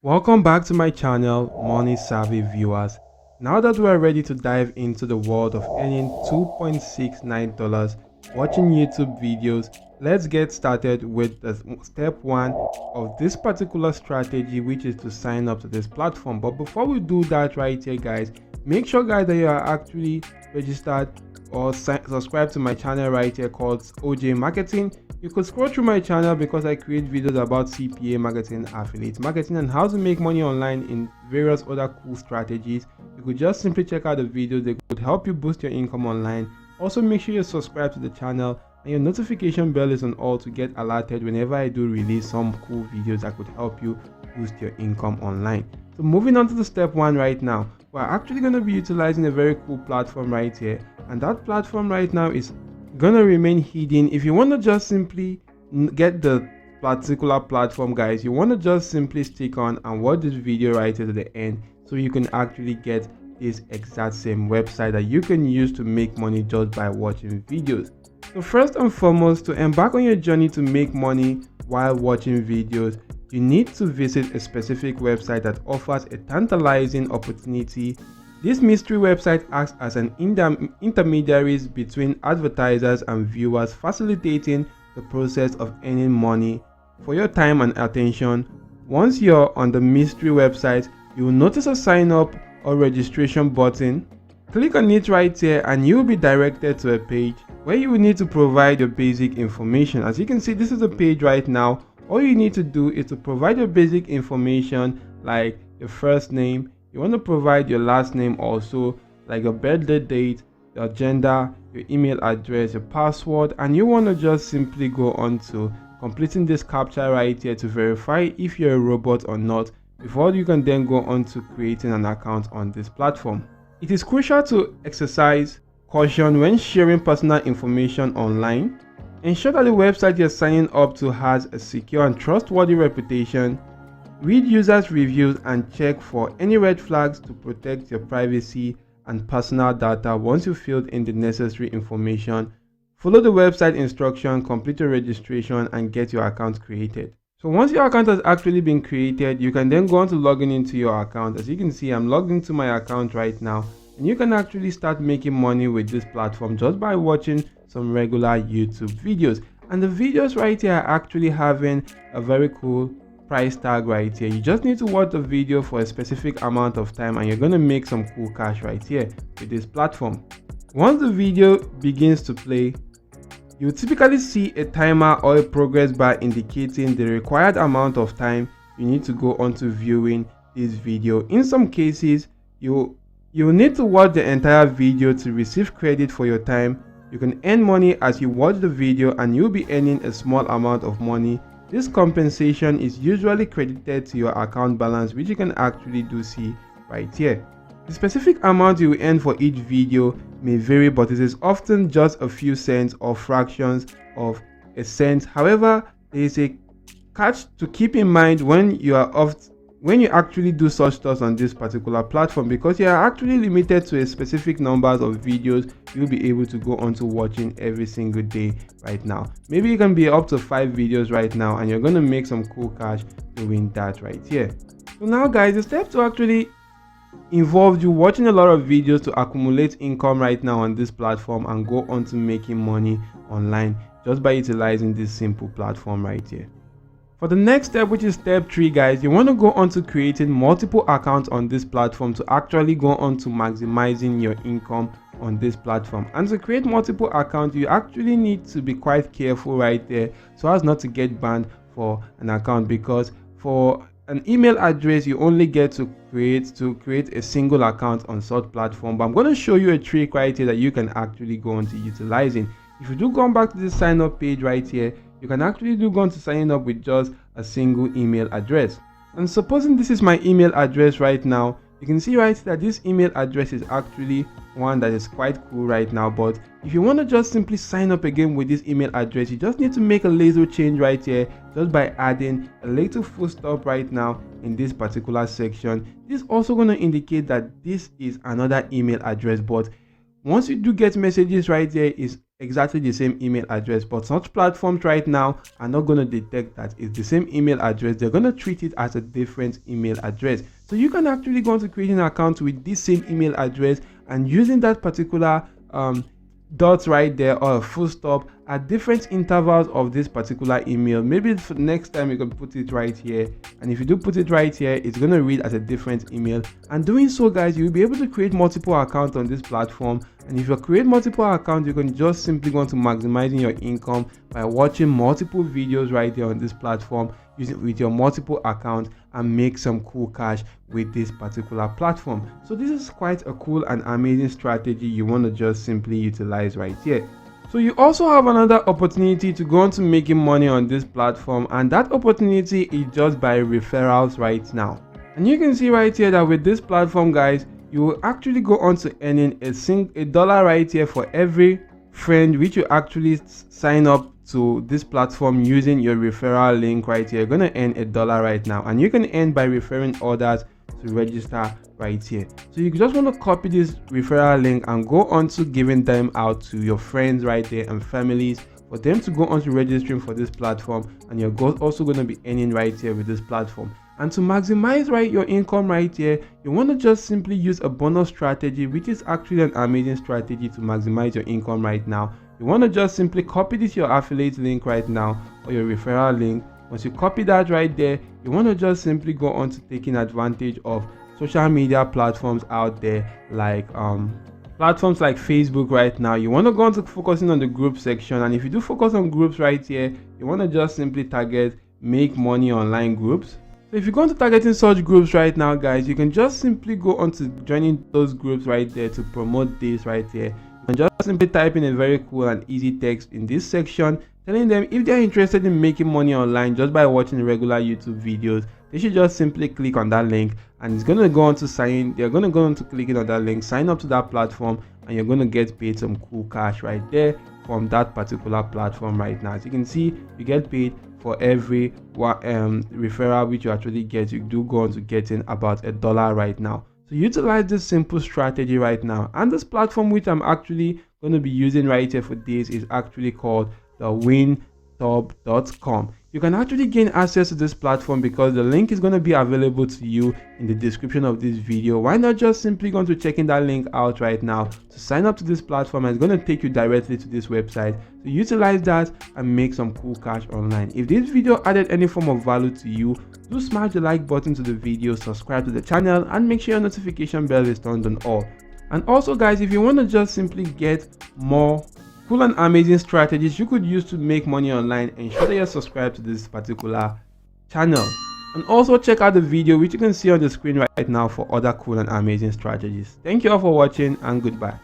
Welcome back to my channel, Money Savvy viewers. Now that we are ready to dive into the world of earning $2.69 watching YouTube videos, let's get started with the step 1 of this particular strategy, which is to sign up to this platform. But before we do that right here, guys, make sure guys that you are actually registered or subscribe to my channel right here called OJ Marketing. You could scroll through my channel because I create videos about CPA marketing, affiliate marketing, and how to make money online in various other cool strategies. You could just simply check out the videos. They could help you boost your income online. Also, make sure you subscribe to the channel and your notification bell is on all to get alerted whenever I do release some cool videos that could help you boost your income online. So moving on to the step 1 right now, we're actually going to be utilizing a very cool platform right here, and that platform right now is gonna remain hidden. If you want to just simply get the particular platform, guys, you want to just simply stick on and watch this video right here to the end so you can actually get this exact same website that you can use to make money just by watching videos. So first and foremost, to embark on your journey to make money while watching videos, you need to visit a specific website that offers a tantalizing opportunity. This mystery website acts as an intermediary between advertisers and viewers, facilitating the process of earning money for your time and attention. Once you're on the mystery website, you will notice a sign up or registration button. Click on it right here and you'll be directed to a page where you will need to provide your basic information. As you can see, this is the page right now. All you need to do is to provide your basic information like your first name. You want to provide your last name also, like your birthday date, your gender, your email address, your password, and you want to just simply go on to completing this captcha right here to verify if you're a robot or not before you can then go on to creating an account on this platform. It is crucial to exercise caution when sharing personal information online. Ensure that the website you're signing up to has a secure and trustworthy reputation. Read users' reviews and check for any red flags to protect your privacy and personal data. Once you filled in the necessary information, follow the website instruction, complete your registration, and get your account created. So once your account has actually been created, you can then go on to log into your account. As you can see, I'm logged into my account right now, and you can actually start making money with this platform just by watching some regular YouTube videos. And the videos right here are actually having a very cool price tag right here. You just need to watch the video for a specific amount of time and you're going to make some cool cash right here with this platform. Once the video begins to play, you typically see a timer or a progress bar indicating the required amount of time you need to go on to viewing this video. In some cases, you need to watch the entire video to receive credit for your time. You can earn money as you watch the video and you'll be earning a small amount of money. This compensation is usually credited to your account balance, which you can actually do see right here. The specific amount you will earn for each video may vary, but it is often just a few cents or fractions of a cent. However, there is a catch to keep in mind when you actually do such stuff on this particular platform, because you are actually limited to a specific numbers of videos you'll be able to go on to watching every single day right now. Maybe you can be up to 5 videos right now and you're going to make some cool cash doing that right here. So now guys, the steps to actually involve you watching a lot of videos to accumulate income right now on this platform and go on to making money online just by utilizing this simple platform right here. For the next step, which is step 3, guys, you want to go on to creating multiple accounts on this platform to actually go on to maximizing your income on this platform. And to create multiple accounts, you actually need to be quite careful right there so as not to get banned for an account, because for an email address you only get to create a single account on such platform. But I'm going to show you a trick right here that you can actually go on to utilizing. If you do come back to this sign up page right here, you can actually go on to sign up with just a single email address. And supposing this is my email address right now, you can see right here that this email address is actually one that is quite cool right now. But if you want to just simply sign up again with this email address, you just need to make a little change right here just by adding a little full stop right now in this particular section. This is also going to indicate that this is another email address, but once you do get messages right there, is exactly the same email address, but such platforms right now are not going to detect that it's the same email address. They're going to treat it as a different email address. So you can actually go into creating an account with this same email address and using that particular dots right there or a full stop at different intervals of this particular email. Maybe for next time you can put it right here, and if you do put it right here, it's going to read as a different email. And doing so, guys, you'll be able to create multiple accounts on this platform. And if you create multiple accounts, you can just simply go into maximizing your income by watching multiple videos right there on this platform using with your multiple accounts and make some cool cash with this particular platform. So this is quite a cool and amazing strategy you want to just simply utilize right here. So you also have another opportunity to go into making money on this platform, and that opportunity is just by referrals right now. And you can see right here that with this platform, guys, you will actually go on to earning a dollar right here for every friend which you actually sign up to this platform using your referral link right here. You're going to earn $1 right now, and you can earn by referring others to register right here. So you just want to copy this referral link and go on to giving them out to your friends right there and families for them to go on to registering for this platform, and you're also going to be earning right here with this platform. And to maximize right your income right here, you want to just simply use a bonus strategy, which is actually an amazing strategy to maximize your income right now. You want to just simply copy this your affiliate link right now or your referral link. Once you copy that right there, you want to just simply go on to taking advantage of social media platforms out there, like platforms like Facebook right now. You want to go on to focusing on the group section, and if you do focus on groups right here, you want to just simply target make money online groups. So if you're going to targeting such groups right now, guys, you can just simply go on to joining those groups right there to promote this right here. You can just simply type in a very cool and easy text in this section telling them if they're interested in making money online just by watching regular YouTube videos, they should just simply click on that link, and it's going to go on to sign. They're going to go on to clicking on that link, sign up to that platform, and you're going to get paid some cool cash right there from that particular platform right now. As you can see, you get paid for every referral which you actually get. You do go on to getting about $1 right now. So utilize this simple strategy right now. And this platform which I'm actually going to be using right here for this is actually called the wintub.com. You can actually gain access to this platform because the link is going to be available to you in the description of this video. Why not just simply go to checking that link out right now to sign up to this platform, and it's going to take you directly to this website. So utilize that and make some cool cash online. If this video added any form of value to you, do smash the like button to the video, subscribe to the channel, and make sure your notification bell is turned on all. And also, guys, if you want to just simply get more cool and amazing strategies you could use to make money online, ensure that you're subscribed to this particular channel, and also check out the video which you can see on the screen right now for other cool and amazing strategies. Thank you all for watching, and goodbye.